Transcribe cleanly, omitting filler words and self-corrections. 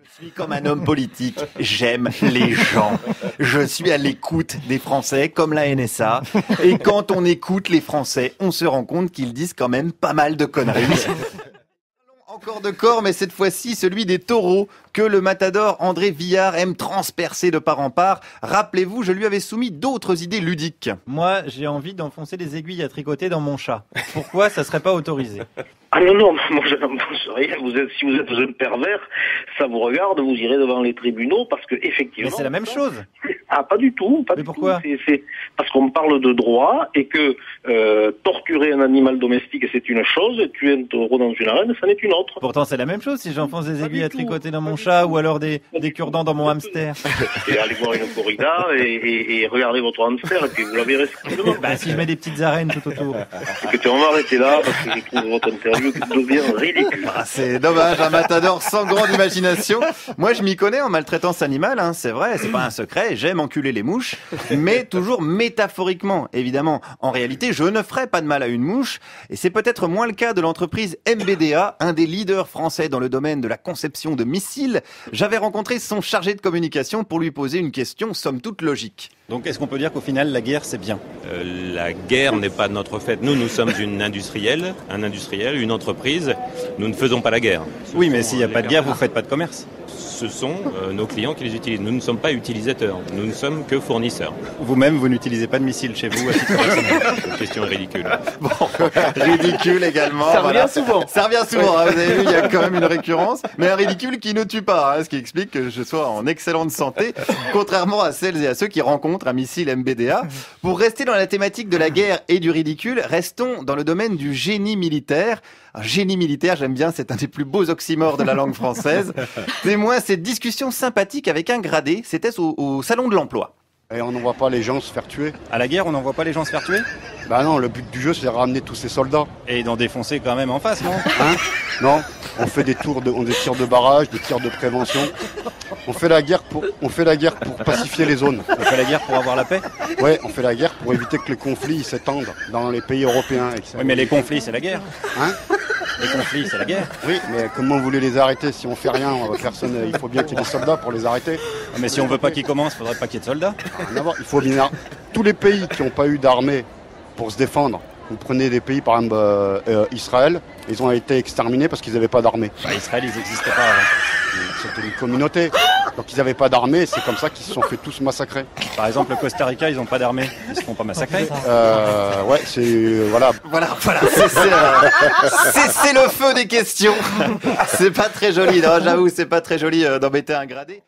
Je suis comme un homme politique, j'aime les gens. Je suis à l'écoute des Français, comme la NSA. Et quand on écoute les Français, on se rend compte qu'ils disent quand même pas mal de conneries. Encore de corps, mais cette fois-ci celui des taureaux, que le matador André Villard aime transpercer de part en part. Rappelez-vous, je lui avais soumis d'autres idées ludiques. Moi, j'ai envie d'enfoncer des aiguilles à tricoter dans mon chat. Pourquoi ça serait pas autorisé? Ah non, moi je n'enfonce rien. Si vous êtes un pervers, ça vous regarde, vous irez devant les tribunaux parce que effectivement. Mais c'est la même chose. Ah, pas du tout. Pas Mais du pourquoi? tout. C'est parce qu'on parle de droit et que torturer un animal domestique c'est une chose, et tuer un taureau dans une arène, ça n'est une autre. Pourtant, c'est la même chose si j'enfonce des aiguilles à tricoter dans mon chat ou alors des cure-dents dans mon hamster. Et allez voir une corrida et regardez votre hamster et puis vous la verrez tranquillement. Bah, si je mets des petites arènes tout autour. Écoutez, on va arrêter là parce que je trouve votre interview devient ridicule. Ah, c'est dommage, un matador sans grande imagination. Moi, je m'y connais en maltraitance animale, hein, c'est vrai, c'est pas un secret, j'aime enculer les mouches, mais toujours métaphoriquement, évidemment. En réalité, je ne ferai pas de mal à une mouche, et c'est peut-être moins le cas de l'entreprise MBDA, un des leaders français dans le domaine de la conception de missiles. J'avais rencontré son chargé de communication pour lui poser une question somme toute logique. Donc, est-ce qu'on peut dire qu'au final, la guerre, c'est bien? La guerre n'est pas notre fait. Nous sommes un industriel, une entreprise. Nous ne faisons pas la guerre. Oui, mais s'il n'y a pas de guerre, vous faites pas de commerce. Ce sont nos clients qui les utilisent. Nous ne sommes pas utilisateurs. Nous ne sommes que fournisseurs. Vous-même, vous n'utilisez pas de missiles chez vous à titre personnel. C'est une question ridicule. Bon, ridicule également. Ça revient souvent. Ça revient souvent, hein, vous avez vu, il y a quand même une récurrence. Mais un ridicule qui ne tue pas, hein, ce qui explique que je sois en excellente santé, contrairement à celles et à ceux qui rencontrent un missile MBDA. Pour rester dans la thématique de la guerre et du ridicule, restons dans le domaine du génie militaire. Un génie militaire, j'aime bien, c'est un des plus beaux oxymores de la langue française. Témoin cette discussion sympathique avec un gradé, c'était au salon de l'emploi. Et on n'envoie pas les gens se faire tuer. À la guerre, on n'envoie pas les gens se faire tuer? Bah non, le but du jeu c'est de ramener tous ces soldats. Et d'en défoncer quand même en face, non? Hein? Non, on fait des tirs de barrage, des tirs de prévention. On fait la guerre pour pacifier les zones. On fait la guerre pour avoir la paix? Ouais, on fait la guerre pour éviter que les conflits s'étendent dans les pays européens. Oui, mais les conflits, c'est la guerre. Hein? Les conflits, c'est la guerre. Oui, mais comment vous voulez les arrêter si on fait rien? Personne, il faut bien qu'il y ait des soldats pour les arrêter. Mais si on veut pas qu'ils commencent, faudrait pas qu'il y ait de soldats. Il faut bien. Tous les pays qui n'ont pas eu d'armée pour se défendre. Vous prenez des pays, par exemple Israël, ils ont été exterminés parce qu'ils n'avaient pas d'armée. Bah, Israël, ils n'existaient pas avant. C'était une communauté. Donc ils n'avaient pas d'armée, c'est comme ça qu'ils se sont fait tous massacrer. Par exemple, le Costa Rica, ils n'ont pas d'armée. Ils se font pas massacrer. Ouais, c'est... Voilà. Voilà, c'est le feu des questions. C'est pas très joli, non, j'avoue, c'est pas très joli d'embêter un gradé.